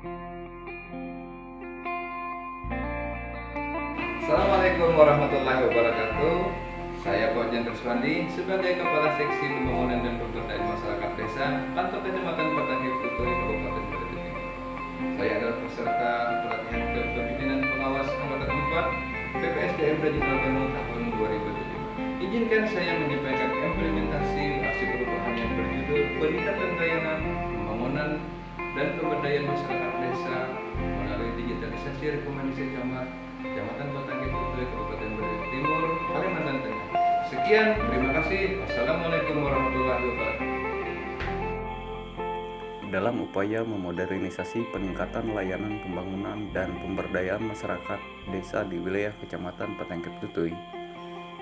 Assalamualaikum warahmatullahi wabarakatuh. Saya Pak Jan Ruswandi sebagai Kepala Seksi Pembangunan dan Pemberdayaan Masyarakat Desa Kantor Kecamatan Patangkep Tutui Kabupaten Brebes ini. Saya adalah peserta pelatihan kepemimpinan pengawas angkatan 4 PPSDM Regional Bandung tahun 2007. Izinkan saya menyampaikan implementasi aksi perubahan yang berjudul Peningkatan Layanan, Pembangunan dan Pemberdayaan Masyarakat Desa melalui digitalisasi rekomendasi camat Kecamatan Patangkep Tutui Kabupaten Brebes Timur, Kalimantan Tengah. Sekian, terima kasih. Wassalamualaikum warahmatullahi wabarakatuh. Dalam upaya memodernisasi peningkatan layanan pembangunan dan pemberdayaan masyarakat desa di wilayah Kecamatan Patangkep Tutui,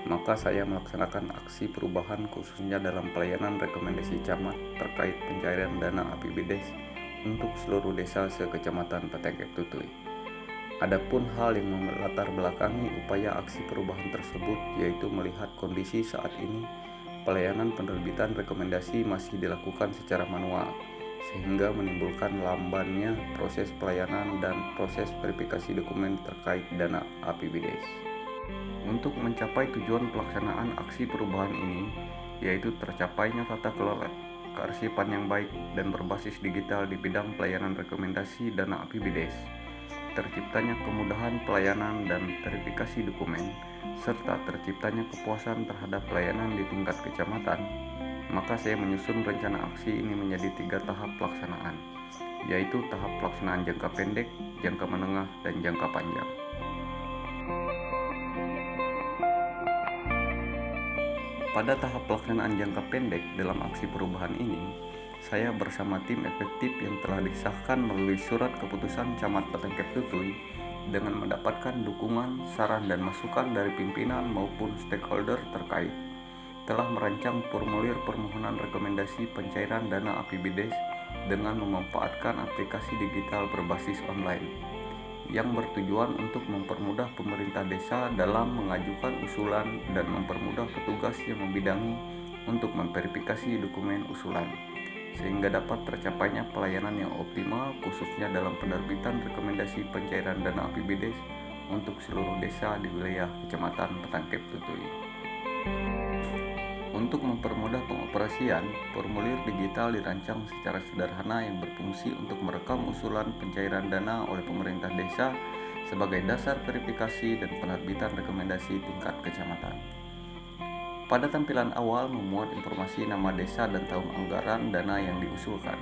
maka saya melaksanakan aksi perubahan khususnya dalam pelayanan rekomendasi camat terkait pencairan dana APBDes untuk seluruh desa se-Kecamatan Patangkep Tutui. Adapun hal yang melatar belakangi upaya aksi perubahan tersebut yaitu melihat kondisi saat ini pelayanan penerbitan rekomendasi masih dilakukan secara manual, sehingga menimbulkan lambannya proses pelayanan dan proses verifikasi dokumen terkait dana APBDes. Untuk mencapai tujuan pelaksanaan aksi perubahan ini, yaitu tercapainya tata kelola kearsipan yang baik dan berbasis digital di bidang pelayanan rekomendasi dana APBDes, terciptanya kemudahan pelayanan dan verifikasi dokumen, serta terciptanya kepuasan terhadap pelayanan di tingkat kecamatan, maka saya menyusun rencana aksi ini menjadi 3 tahap pelaksanaan, yaitu tahap pelaksanaan jangka pendek, jangka menengah, dan jangka panjang. Pada tahap pelaksanaan jangka pendek dalam aksi perubahan ini, saya bersama tim efektif yang telah disahkan melalui surat keputusan Camat Patangkep Tutui dengan mendapatkan dukungan, saran, dan masukan dari pimpinan maupun stakeholder terkait, telah merancang formulir permohonan rekomendasi pencairan dana APBDes dengan memanfaatkan aplikasi digital berbasis online yang bertujuan untuk mempermudah pemerintah desa dalam mengajukan usulan dan mempermudah petugas yang membidangi untuk memverifikasi dokumen usulan, sehingga dapat tercapainya pelayanan yang optimal khususnya dalam penerbitan rekomendasi pencairan dana APBDes untuk seluruh desa di wilayah Kecamatan Patangkep Tutui. Untuk mempermudah pengoperasian, formulir digital dirancang secara sederhana yang berfungsi untuk merekam usulan pencairan dana oleh pemerintah desa sebagai dasar verifikasi dan penerbitan rekomendasi tingkat kecamatan. Pada tampilan awal memuat informasi nama desa dan tahun anggaran dana yang diusulkan.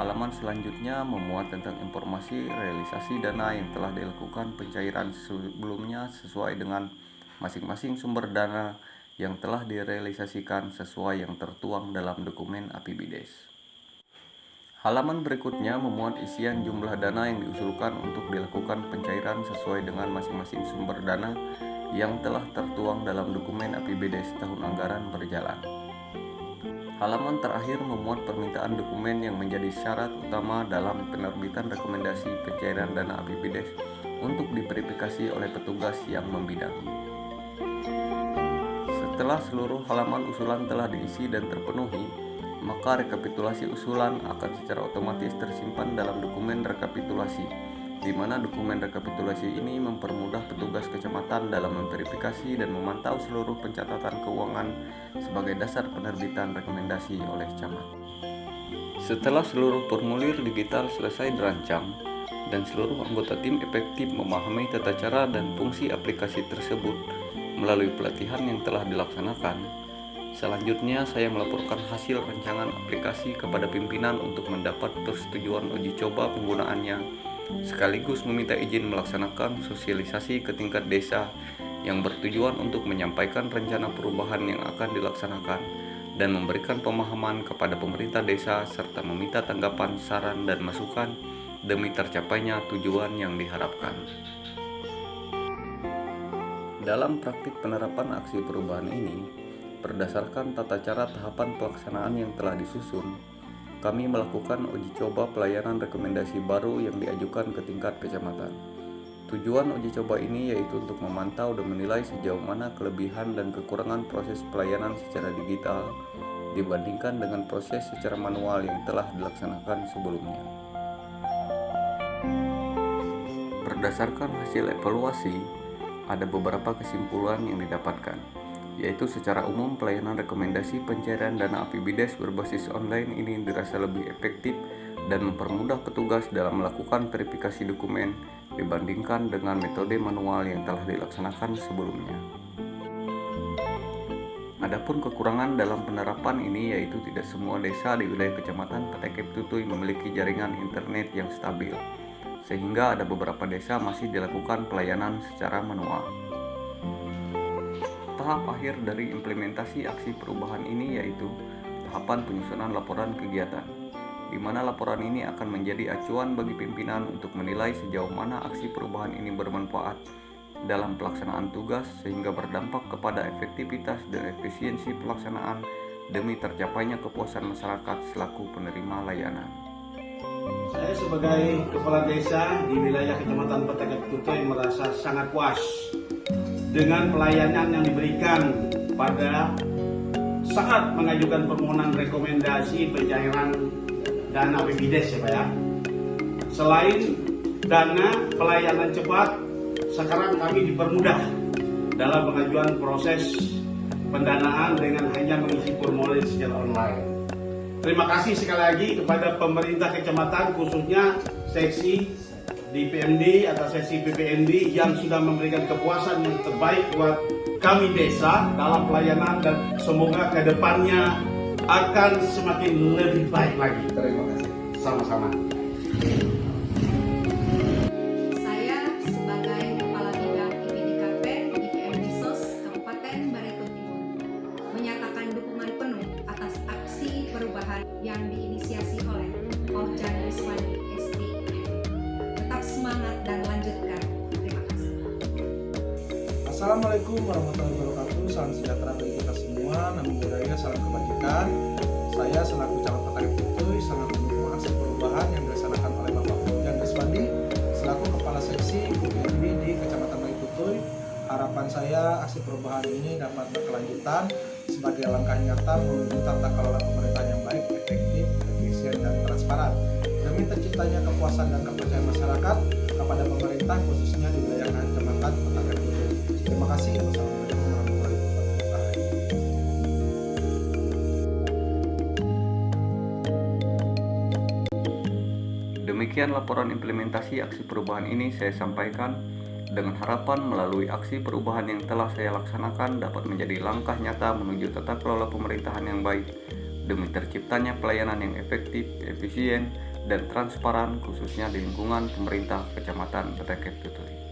Halaman selanjutnya memuat tentang informasi realisasi dana yang telah dilakukan pencairan sebelumnya sesuai dengan masing-masing sumber dana yang telah direalisasikan sesuai yang tertuang dalam dokumen APBDes. Halaman berikutnya memuat isian jumlah dana yang diusulkan untuk dilakukan pencairan sesuai dengan masing-masing sumber dana yang telah tertuang dalam dokumen APBDes tahun anggaran berjalan. Halaman terakhir memuat permintaan dokumen yang menjadi syarat utama dalam penerbitan rekomendasi pencairan dana APBDes untuk diverifikasi oleh petugas yang membidangi. Setelah seluruh halaman usulan telah diisi dan terpenuhi, maka rekapitulasi usulan akan secara otomatis tersimpan dalam dokumen rekapitulasi, di mana dokumen rekapitulasi ini mempermudah petugas kecamatan dalam memverifikasi dan memantau seluruh pencatatan keuangan sebagai dasar penerbitan rekomendasi oleh camat. Setelah seluruh formulir digital selesai dirancang dan seluruh anggota tim efektif memahami tata cara dan fungsi aplikasi tersebut melalui pelatihan yang telah dilaksanakan, selanjutnya saya melaporkan hasil rancangan aplikasi kepada pimpinan untuk mendapat persetujuan uji coba penggunaannya, sekaligus meminta izin melaksanakan sosialisasi ke tingkat desa yang bertujuan untuk menyampaikan rencana perubahan yang akan dilaksanakan dan memberikan pemahaman kepada pemerintah desa serta meminta tanggapan, saran, dan masukan demi tercapainya tujuan yang diharapkan. Dalam praktik penerapan aksi perubahan ini, berdasarkan tata cara tahapan pelaksanaan yang telah disusun, kami melakukan uji coba pelayanan rekomendasi baru yang diajukan ke tingkat kecamatan. Tujuan uji coba ini yaitu untuk memantau dan menilai sejauh mana kelebihan dan kekurangan proses pelayanan secara digital dibandingkan dengan proses secara manual yang telah dilaksanakan sebelumnya. Berdasarkan hasil evaluasi, ada beberapa kesimpulan yang didapatkan, yaitu secara umum pelayanan rekomendasi pencairan dana APBDes berbasis online ini dirasa lebih efektif dan mempermudah petugas dalam melakukan verifikasi dokumen dibandingkan dengan metode manual yang telah dilaksanakan sebelumnya. Adapun kekurangan dalam penerapan ini yaitu tidak semua desa di wilayah Kecamatan Petengkep Tutui memiliki jaringan internet yang stabil, sehingga ada beberapa desa masih dilakukan pelayanan secara manual. Tahap akhir dari implementasi aksi perubahan ini yaitu tahapan penyusunan laporan kegiatan, di mana laporan ini akan menjadi acuan bagi pimpinan untuk menilai sejauh mana aksi perubahan ini bermanfaat dalam pelaksanaan tugas sehingga berdampak kepada efektivitas dan efisiensi pelaksanaan demi tercapainya kepuasan masyarakat selaku penerima layanan. Saya sebagai kepala desa di wilayah Kecamatan Petengkep Tutui merasa sangat puas dengan pelayanan yang diberikan pada saat mengajukan permohonan rekomendasi pencairan dana APBDes ya Pak ya. Selain dana pelayanan cepat, sekarang kami dipermudah dalam pengajuan proses pendanaan dengan hanya mengisi formulir secara online. Terima kasih sekali lagi kepada pemerintah kecamatan, khususnya seksi DPMD atau seksi PPND yang sudah memberikan kepuasan yang terbaik buat kami desa dalam pelayanan, dan semoga ke depannya akan semakin lebih baik lagi. Terima kasih. Sama-sama. Saya sebagai Kepala Bidang IPDKP IPMD SOS Kabupaten Barito Timur menyatakan dukungan penuh atas aksi perubahan yang diinisiasi oleh Ojang Riswandi SDM. Tetap semangat dan lanjutkan. Terima kasih. Assalamualaikum warahmatullahi wabarakatuh. Salam sejahtera bagi kita semua. Namo Buddhaya, salam kebajikan. Saya selaku Camat Petengkep Tutui sangat mendukung aksi perubahan yang dilaksanakan oleh Bapak Ojang Riswandi selaku Kepala Seksi PPND di Kecamatan Petengkep Tutui. Harapan saya aksi perubahan ini dapat berkelanjutan sebagai langkah nyata menuju tata kelola pemerintahan yang baik, efektif, efisien, dan transparan demi terciptanya kepuasan dan kepercayaan masyarakat kepada pemerintah khususnya di wilayah Kecamatan Petengkep Tutui. Terima kasih. Wassalamualaikum warahmatullahi wabarakatuh. Demikian laporan implementasi aksi perubahan ini saya sampaikan dengan harapan melalui aksi perubahan yang telah saya laksanakan dapat menjadi langkah nyata menuju tata kelola pemerintahan yang baik demi terciptanya pelayanan yang efektif, efisien, dan transparan khususnya di lingkungan pemerintah Kecamatan Petengkep Tutui.